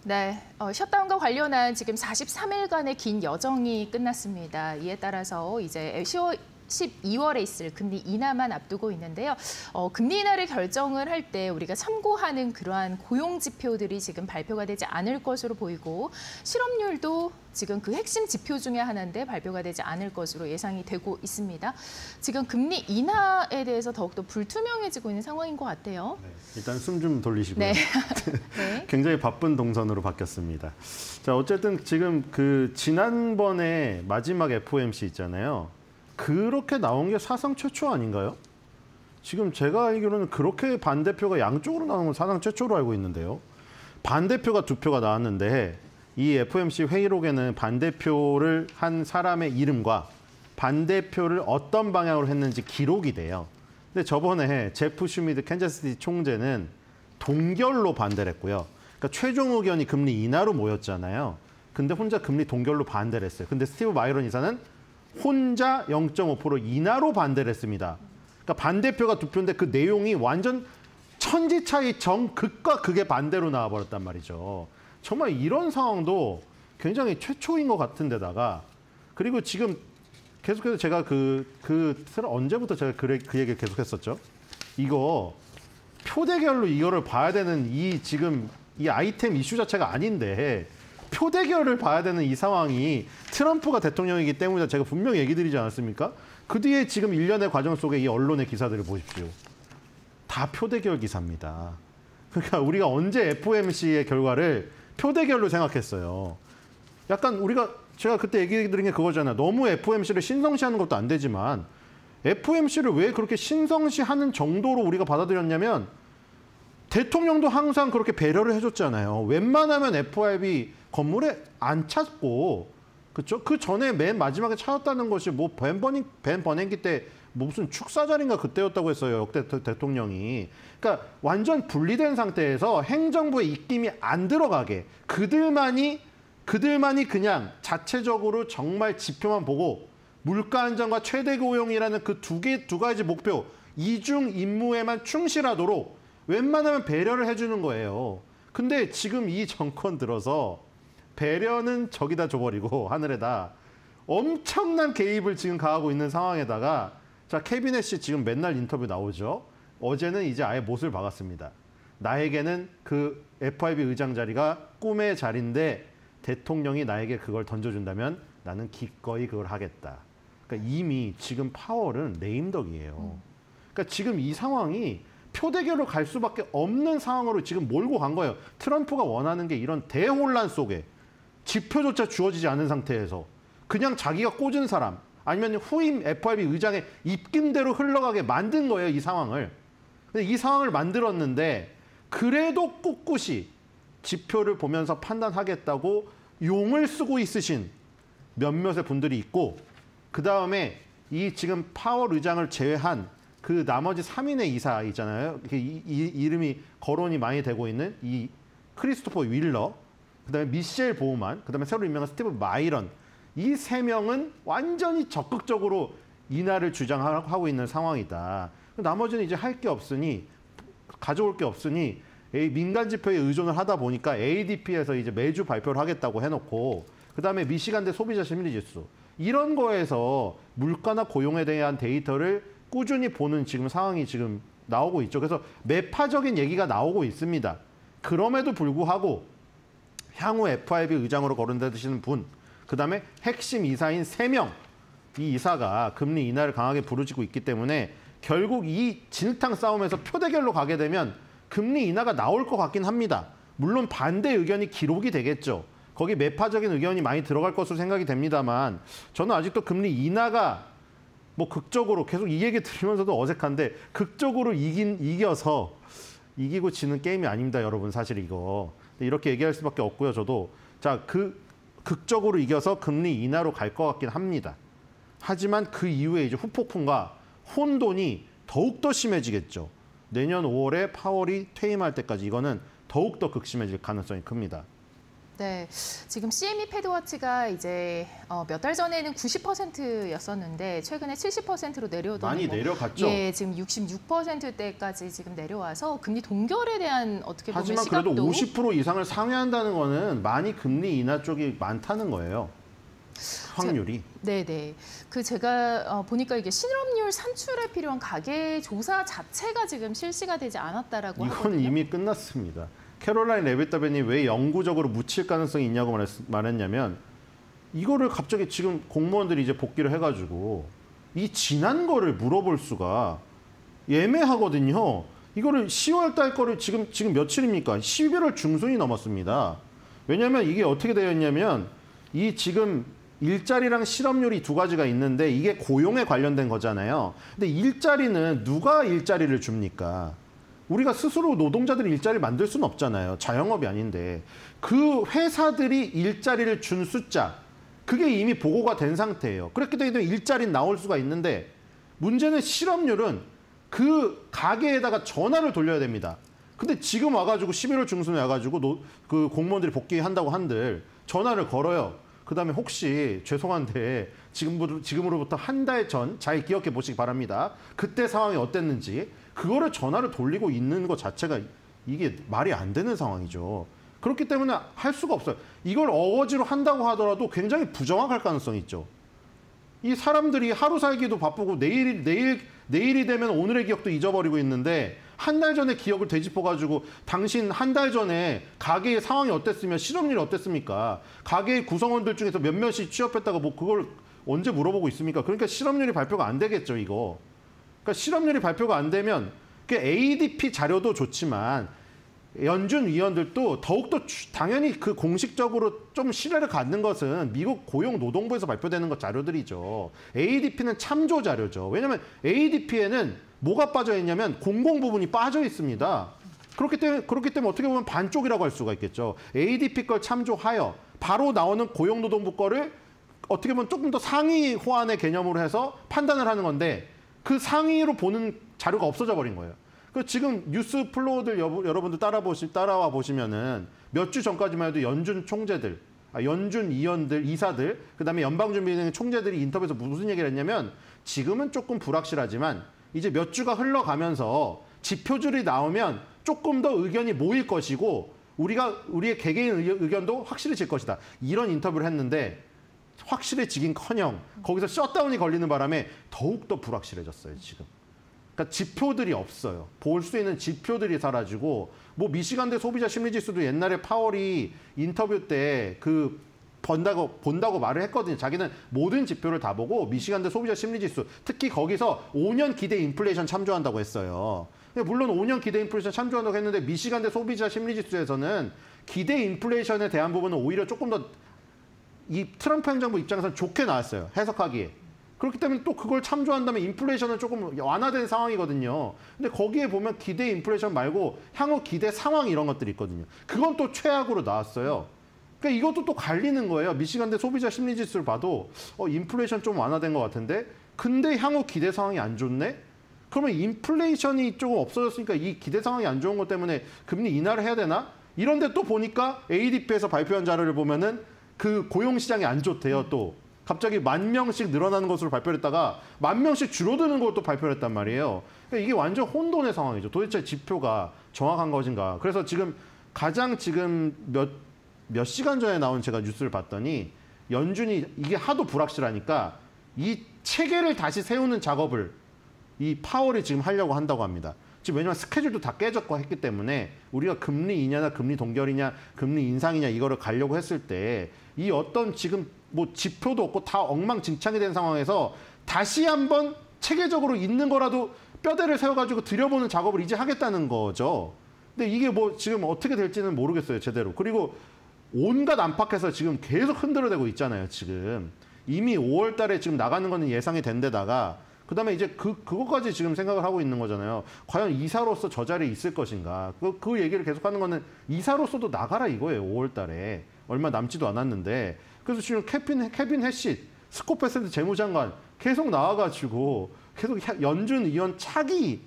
네, 셧다운과 관련한 지금 43일간의 긴 여정이 끝났습니다. 이에 따라서 이제 12월에 있을 금리 인하만 앞두고 있는데요. 금리 인하를 결정을 할 때 우리가 참고하는 그러한 고용 지표들이 지금 발표가 되지 않을 것으로 보이고 실업률도 지금 그 핵심 지표 중에 하나인데 발표가 되지 않을 것으로 예상이 되고 있습니다. 지금 금리 인하에 대해서 더욱더 불투명해지고 있는 상황인 것 같아요. 네, 일단 숨 좀 돌리시고요. 네. 네. 굉장히 바쁜 동선으로 바뀌었습니다. 자, 어쨌든 지금 그 지난번에 마지막 FOMC 있잖아요. 그렇게 나온 게 사상 최초 아닌가요? 지금 제가 알기로는 그렇게 반대표가 양쪽으로 나온 건 사상 최초로 알고 있는데요. 반대표가 2표가 나왔는데 이 FOMC 회의록에는 반대표를 한 사람의 이름과 반대표를 어떤 방향으로 했는지 기록이 돼요. 근데 저번에 제프 슈미드 캔자스시티 총재는 동결로 반대를 했고요. 그러니까 최종 의견이 금리 인하로 모였잖아요. 근데 혼자 금리 동결로 반대를 했어요. 근데 스티브 바이런 이사는 혼자 0.5% 인하로 반대를 했습니다. 그러니까 반대표가 2표인데 그 내용이 완전 천지 차이 정극과 극의 반대로 나와버렸단 말이죠. 정말 이런 상황도 굉장히 최초인 것 같은데다가 그리고 지금 계속해서 제가 언제부터 제가 그 얘기를 계속했었죠. 이거 표대결로 이거를 봐야 되는 지금 이 아이템 이슈 자체가 아닌데 표대결을 봐야 되는 이 상황이 트럼프가 대통령이기 때문에 제가 분명히 얘기 드리지 않았습니까? 그 뒤에 지금 일련의 과정 속에 이 언론의 기사들을 보십시오. 다 표대결 기사입니다. 그러니까 우리가 언제 FOMC의 결과를 표대결로 생각했어요. 약간 제가 그때 얘기 드린 게 그거잖아요. 너무 FOMC를 신성시하는 것도 안 되지만 FOMC를 왜 그렇게 신성시하는 정도로 우리가 받아들였냐면 대통령도 항상 그렇게 배려를 해줬잖아요. 웬만하면 FRB 건물에 안 찾고, 그렇죠? 그 전에 맨 마지막에 찾았다는 것이 뭐 벤 버냉키 때 무슨 축사자리인가 그때였다고 했어요. 역대 대통령이. 그러니까 완전 분리된 상태에서 행정부의 입김이 안 들어가게 그들만이 그냥 자체적으로 정말 지표만 보고 물가 안정과 최대 고용이라는 그 두 가지 목표 이중 임무에만 충실하도록 웬만하면 배려를 해주는 거예요. 근데 지금 이 정권 들어서 배려는 저기다 줘버리고 하늘에다 엄청난 개입을 지금 가하고 있는 상황에다가 자, 캐비넷이 지금 맨날 인터뷰 나오죠. 어제는 이제 아예 못을 박았습니다. 나에게는 그 FRB 의장 자리가 꿈의 자리인데 대통령이 나에게 그걸 던져준다면 나는 기꺼이 그걸 하겠다. 그러니까 이미 지금 파월은 레임덕이에요. 그러니까 지금 이 상황이 표대결로 갈 수밖에 없는 상황으로 지금 몰고 간 거예요. 트럼프가 원하는 게 이런 대혼란 속에 지표조차 주어지지 않은 상태에서 그냥 자기가 꽂은 사람 아니면 후임 FRB 의장의 입김대로 흘러가게 만든 거예요. 이 상황을. 근데 이 상황을 만들었는데 그래도 꿋꿋이 지표를 보면서 판단하겠다고 용을 쓰고 있으신 몇몇의 분들이 있고 그다음에 이 지금 파월 의장을 제외한 그 나머지 3인의 이사 있잖아요. 이름이 거론이 많이 되고 있는 이 크리스토퍼 윌러, 그다음에 미셸 보우만, 그다음에 새로 임명한 스티브 마이런 이 3명은 완전히 적극적으로 인하를 주장하고 있는 상황이다. 나머지는 이제 할 게 없으니 가져올 게 없으니 민간 지표에 의존을 하다 보니까 ADP에서 이제 매주 발표를 하겠다고 해놓고 그다음에 미시간대 소비자 심리지수 이런 거에서 물가나 고용에 대한 데이터를 꾸준히 보는 지금 상황이 지금 나오고 있죠. 그래서 매파적인 얘기가 나오고 있습니다. 그럼에도 불구하고 향후 FRB 의장으로 거론되시는 분, 그다음에 핵심 이사인 3명, 이 이사가 금리 인하를 강하게 부르짖고 있기 때문에 결국 이 진흙탕 싸움에서 표대결로 가게 되면 금리 인하가 나올 것 같긴 합니다. 물론 반대 의견이 기록이 되겠죠. 거기 매파적인 의견이 많이 들어갈 것으로 생각이 됩니다만 저는 아직도 금리 인하가 뭐 극적으로 계속 이 얘기 들으면서도 어색한데 극적으로 이겨서 이기고 지는 게임이 아닙니다, 여러분. 사실 이거. 이렇게 얘기할 수밖에 없고요, 저도. 자, 극적으로 이겨서 금리 인하로 갈 것 같긴 합니다. 하지만 그 이후에 이제 후폭풍과 혼돈이 더욱더 심해지겠죠. 내년 5월에 파월이 퇴임할 때까지 이거는 더욱더 극심해질 가능성이 큽니다. 네, 지금 CME 패드워치가 이제 몇 달 전에는 90%였었는데 최근에 70%로 내려오더니 많이 내려갔죠. 예, 지금 66%대까지 지금 내려와서 금리 동결에 대한 어떻게 보면 하지만 시각도 그래도 50% 이상을 상회한다는 거는 많이 금리 인하 쪽이 많다는 거예요. 확률이. 네네. 그 제가 보니까 이게 실업률 산출에 필요한 가계 조사 자체가 지금 실시가 되지 않았다라고 이건 하거든요. 이미 끝났습니다. 캐롤라인 레비타벤이 왜 영구적으로 묻힐 가능성이 있냐고 말했냐면 이거를 갑자기 지금 공무원들이 이제 복귀를 해가지고 이 지난 거를 물어볼 수가 애매하거든요. 이거를 10월 달 거를 지금 며칠입니까? 11월 중순이 넘었습니다. 왜냐하면 이게 어떻게 되어 있냐면 이 지금 일자리랑 실업률이 두 가지가 있는데 이게 고용에 관련된 거잖아요. 근데 일자리는 누가 일자리를 줍니까? 우리가 스스로 노동자들이 일자리를 만들 수는 없잖아요. 자영업이 아닌데. 그 회사들이 일자리를 준 숫자, 그게 이미 보고가 된 상태예요. 그렇게 되면 일자리는 나올 수가 있는데 문제는 실업률은 그 가게에다가 전화를 돌려야 됩니다. 근데 지금 와가지고 11월 중순에 와가지고 그 공무원들이 복귀한다고 한들 전화를 걸어요. 그다음에 혹시 죄송한데 지금으로부터 한 달 전 잘 기억해 보시기 바랍니다. 그때 상황이 어땠는지 그거를 전화를 돌리고 있는 것 자체가 이게 말이 안 되는 상황이죠. 그렇기 때문에 할 수가 없어요. 이걸 어거지로 한다고 하더라도 굉장히 부정확할 가능성이 있죠. 이 사람들이 하루 살기도 바쁘고 내일이 되면 오늘의 기억도 잊어버리고 있는데 한 달 전에 기억을 되짚어가지고 당신 한 달 전에 가게의 상황이 어땠으면 실업률이 어땠습니까? 가게의 구성원들 중에서 몇 명씩 취업했다가 뭐 그걸 언제 물어보고 있습니까? 그러니까 실업률이 발표가 안 되겠죠, 이거. 그러니까 실업률이 발표가 안 되면 그 ADP 자료도 좋지만 연준 위원들도 더욱더 당연히 그 공식적으로 좀 신뢰를 갖는 것은 미국 고용노동부에서 발표되는 것 자료들이죠. ADP는 참조 자료죠. 왜냐하면 ADP에는 뭐가 빠져 있냐면 공공 부분이 빠져 있습니다. 그렇기 때문에 어떻게 보면 반쪽이라고 할 수가 있겠죠. ADP 걸 참조하여 바로 나오는 고용노동부 거를 어떻게 보면 조금 더 상위 호환의 개념으로 해서 판단을 하는 건데 그 상위로 보는 자료가 없어져 버린 거예요. 그 지금 뉴스 플로우들 여러분들 따라와 보시면은 몇 주 전까지만 해도 연준 총재들, 연준 이사들, 그다음에 연방준비은행 총재들이 인터뷰에서 무슨 얘기를 했냐면 지금은 조금 불확실하지만 이제 몇 주가 흘러가면서 지표들이 나오면 조금 더 의견이 모일 것이고 우리의 개개인 의견도 확실해질 것이다. 이런 인터뷰를 했는데 확실해지긴커녕 거기서 셧다운이 걸리는 바람에 더욱더 불확실해졌어요, 지금. 그러니까 지표들이 없어요. 볼 수 있는 지표들이 사라지고 뭐 미시간대 소비자 심리지수도 옛날에 파월이 인터뷰 때 본다고 말을 했거든요. 자기는 모든 지표를 다 보고 미시간대 소비자 심리지수 특히 거기서 5년 기대 인플레이션 참조한다고 했어요. 물론 5년 기대 인플레이션 참조한다고 했는데 미시간대 소비자 심리지수에서는 기대 인플레이션에 대한 부분은 오히려 조금 더 이 트럼프 행정부 입장에서는 좋게 나왔어요. 해석하기에. 그렇기 때문에 또 그걸 참조한다면 인플레이션은 조금 완화된 상황이거든요. 근데 거기에 보면 기대 인플레이션 말고 향후 기대 상황 이런 것들이 있거든요. 그건 또 최악으로 나왔어요. 그러니까 이것도 또 갈리는 거예요. 미시간대 소비자 심리지수를 봐도 인플레이션 좀 완화된 것 같은데 근데 향후 기대 상황이 안 좋네? 그러면 인플레이션이 조금 없어졌으니까 이 기대 상황이 안 좋은 것 때문에 금리 인하를 해야 되나? 이런데 또 보니까 ADP에서 발표한 자료를 보면은 그 고용시장이 안 좋대요, 또. 갑자기 10,000명씩 늘어나는 것으로 발표를 했다가 10,000명씩 줄어드는 것도 발표를 했단 말이에요. 그러니까 이게 완전 혼돈의 상황이죠. 도대체 지표가 정확한 것인가. 그래서 지금 가장 몇 시간 전에 나온 제가 뉴스를 봤더니 연준이 이게 하도 불확실하니까 이 체계를 다시 세우는 작업을 이 파월이 지금 하려고 한다고 합니다. 지금 왜냐하면 스케줄도 다 깨졌고 했기 때문에 우리가 금리 인하나 금리 동결이냐 금리 인상이냐 이거를 가려고 했을 때 이 어떤 지금 뭐 지표도 없고 다 엉망진창이 된 상황에서 다시 한번 체계적으로 있는 거라도 뼈대를 세워가지고 들여보는 작업을 이제 하겠다는 거죠. 근데 이게 뭐 지금 어떻게 될지는 모르겠어요, 제대로. 그리고 온갖 안팎에서 지금 계속 흔들어대고 있잖아요, 지금. 이미 5월 달에 지금 나가는 거는 예상이 된 데다가 그다음에 이제 그거까지 지금 생각을 하고 있는 거잖아요. 과연 이사로서 저 자리에 있을 것인가. 그 얘기를 계속하는 거는 이사로서도 나가라 이거예요. 5월 달에. 얼마 남지도 않았는데. 그래서 지금 케빈 해시, 스코페센트 재무장관 계속 나와가지고 계속 연준 의원 차기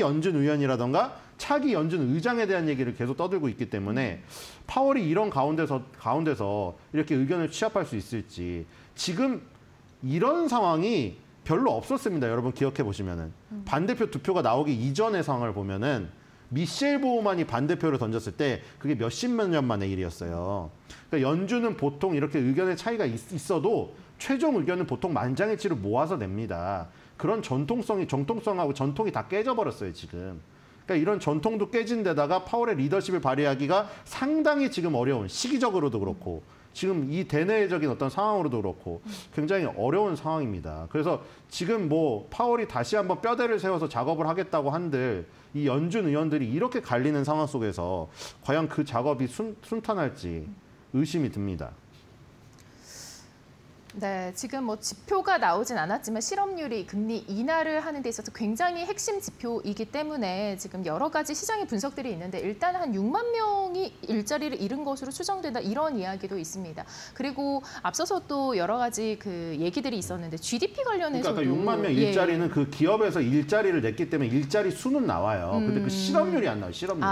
연준 의원이라던가 차기 연준 의장에 대한 얘기를 계속 떠들고 있기 때문에 파월이 이런 가운데서 이렇게 의견을 취합할 수 있을지 지금 이런 상황이 별로 없었습니다. 여러분 기억해 보시면은 반대표 2표가 나오기 이전의 상황을 보면은 미셸 보우만이 반대표를 던졌을 때 그게 몇십몇 년 만의 일이었어요. 그러니까 연준은 보통 이렇게 의견의 차이가 있어도 최종 의견은 보통 만장일치로 모아서 냅니다. 그런 정통성하고 전통이 다 깨져버렸어요, 지금. 그러니까 이런 전통도 깨진 데다가 파월의 리더십을 발휘하기가 상당히 지금 어려운, 시기적으로도 그렇고 지금 이 대내적인 어떤 상황으로도 그렇고 굉장히 어려운 상황입니다. 그래서 지금 뭐 파월이 다시 한번 뼈대를 세워서 작업을 하겠다고 한들 이 연준 의원들이 이렇게 갈리는 상황 속에서 과연 그 작업이 순탄할지 의심이 듭니다. 네, 지금 뭐 지표가 나오진 않았지만 실업률이 금리 인하를 하는 데 있어서 굉장히 핵심 지표이기 때문에 지금 여러 가지 시장의 분석들이 있는데 일단 한 6만 명이 일자리를 잃은 것으로 추정된다 이런 이야기도 있습니다. 그리고 앞서서 또 여러 가지 그 얘기들이 있었는데 GDP 관련해서도 그러니까 6만 명 일자리는 그 기업에서 일자리를 냈기 때문에 일자리 수는 나와요. 근데 그 실업률이 안 나와요. 실업률.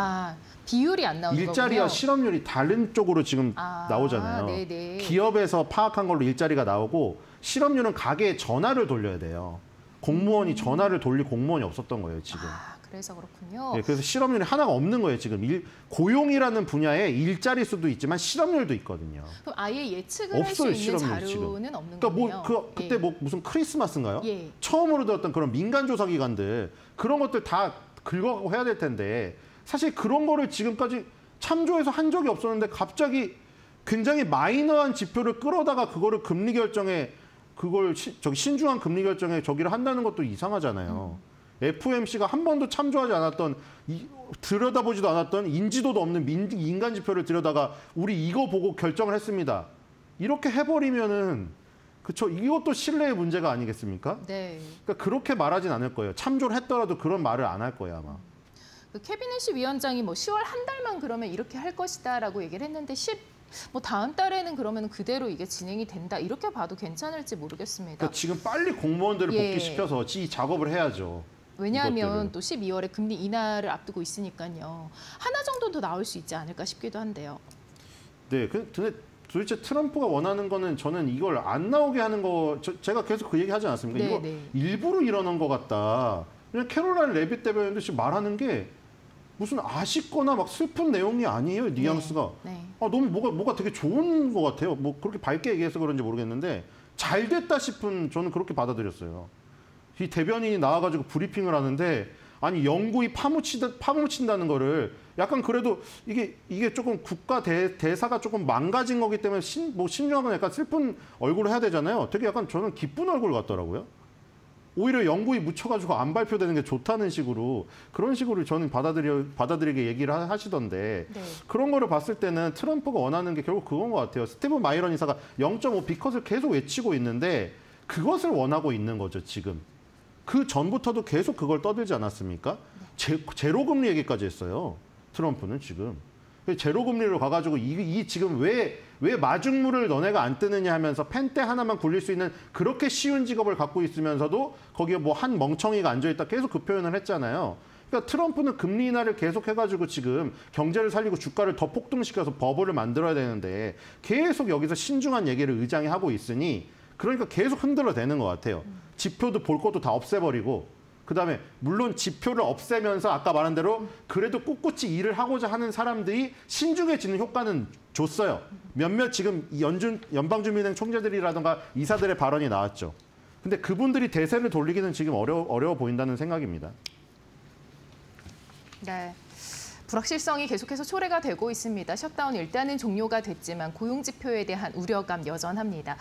비율이 안 나오는 일자리와 거군요. 실업률이 다른 쪽으로 지금 나오잖아요. 네네. 기업에서 파악한 걸로 일자리가 나오고 실업률은 가게에 전화를 돌려야 돼요. 공무원이 전화를 돌릴 공무원이 없었던 거예요, 지금. 그래서 그렇군요. 네, 그래서 실업률이 하나가 없는 거예요, 지금. 고용이라는 분야에 일자리 수도 있지만 실업률도 있거든요. 그럼 아예 예측을 할 수 없어요, 있는 실업률이 자료는 지금. 없는 그러니까 거네요. 그때 무슨 크리스마스인가요? 예. 처음으로 들었던 그런 민간 조사 기관들 그런 것들 다 긁어가고 해야 될 텐데 사실 그런 거를 지금까지 참조해서 한 적이 없었는데 갑자기 굉장히 마이너한 지표를 끌어다가 그거를 금리 결정에 신중한 금리 결정에 저기를 한다는 것도 이상하잖아요. FOMC가 한 번도 참조하지 않았던 들여다보지도 않았던 인지도도 없는 인간 지표를 들여다가 우리 이거 보고 결정을 했습니다. 이렇게 해버리면은 그렇죠. 이것도 신뢰의 문제가 아니겠습니까? 네. 그러니까 그렇게 말하진 않을 거예요. 참조를 했더라도 그런 말을 안 할 거예요, 아마. 그 캐비넷 위원장이 뭐 10월 한 달만 그러면 이렇게 할 것이다라고 얘기를 했는데 뭐 다음 달에는 그러면 그대로 이게 진행이 된다 이렇게 봐도 괜찮을지 모르겠습니다. 그러니까 지금 빨리 공무원들을 복귀시켜서 이 작업을 해야죠. 왜냐하면 이것들을. 또 12월에 금리 인하를 앞두고 있으니까요. 하나 정도 더 나올 수 있지 않을까 싶기도 한데요. 네, 근데 도대체 트럼프가 원하는 거는 저는 이걸 안 나오게 하는 거 제가 계속 그 얘기 하지 않았습니까? 이거 일부러 이러는 것 같다. 그냥 캐롤라인 레빗 대변인도 지금 말하는 게 무슨 아쉽거나 막 슬픈 내용이 아니에요, 뉘앙스가. 너무 뭐가 되게 좋은 것 같아요. 뭐 그렇게 밝게 얘기해서 그런지 모르겠는데 잘 됐다 싶은 저는 그렇게 받아들였어요. 이 대변인이 나와가지고 브리핑을 하는데 아니 영구히 파묻힌다는 거를 약간 그래도 이게 조금 국가 대사가 조금 망가진 거기 때문에 신중하거나 약간 슬픈 얼굴을 해야 되잖아요. 되게 약간 저는 기쁜 얼굴 같더라고요. 오히려 영구히 묻혀가지고 안 발표되는 게 좋다는 식으로 그런 식으로 저는 받아들이게 얘기를 하시던데 그런 거를 봤을 때는 트럼프가 원하는 게 결국 그건 것 같아요. 스티븐 마이런 이사가 0.5 비컷을 계속 외치고 있는데 그것을 원하고 있는 거죠, 지금. 그 전부터도 계속 그걸 떠들지 않았습니까? 제로금리 얘기까지 했어요. 트럼프는 지금. 제로금리로 가가지고 지금 왜 마중물을 너네가 안 뜨느냐 하면서 펜대 하나만 굴릴 수 있는 그렇게 쉬운 직업을 갖고 있으면서도 거기에 뭐 한 멍청이가 앉아있다 계속 그 표현을 했잖아요. 그러니까 트럼프는 금리 인하를 계속 해가지고 지금 경제를 살리고 주가를 더 폭등시켜서 버블을 만들어야 되는데 계속 여기서 신중한 얘기를 의장이 하고 있으니 그러니까 계속 흔들어대는 것 같아요. 지표도 볼 것도 다 없애버리고 그다음에 물론 지표를 없애면서 아까 말한 대로 그래도 꿋꿋이 일을 하고자 하는 사람들이 신중해지는 효과는 줬어요. 몇몇 지금 연방준비은행 총재들이라든가 이사들의 발언이 나왔죠. 근데 그분들이 대세를 돌리기는 지금 어려워 보인다는 생각입니다. 네. 불확실성이 계속해서 초래가 되고 있습니다. 셧다운 일단은 종료가 됐지만 고용지표에 대한 우려감 여전합니다.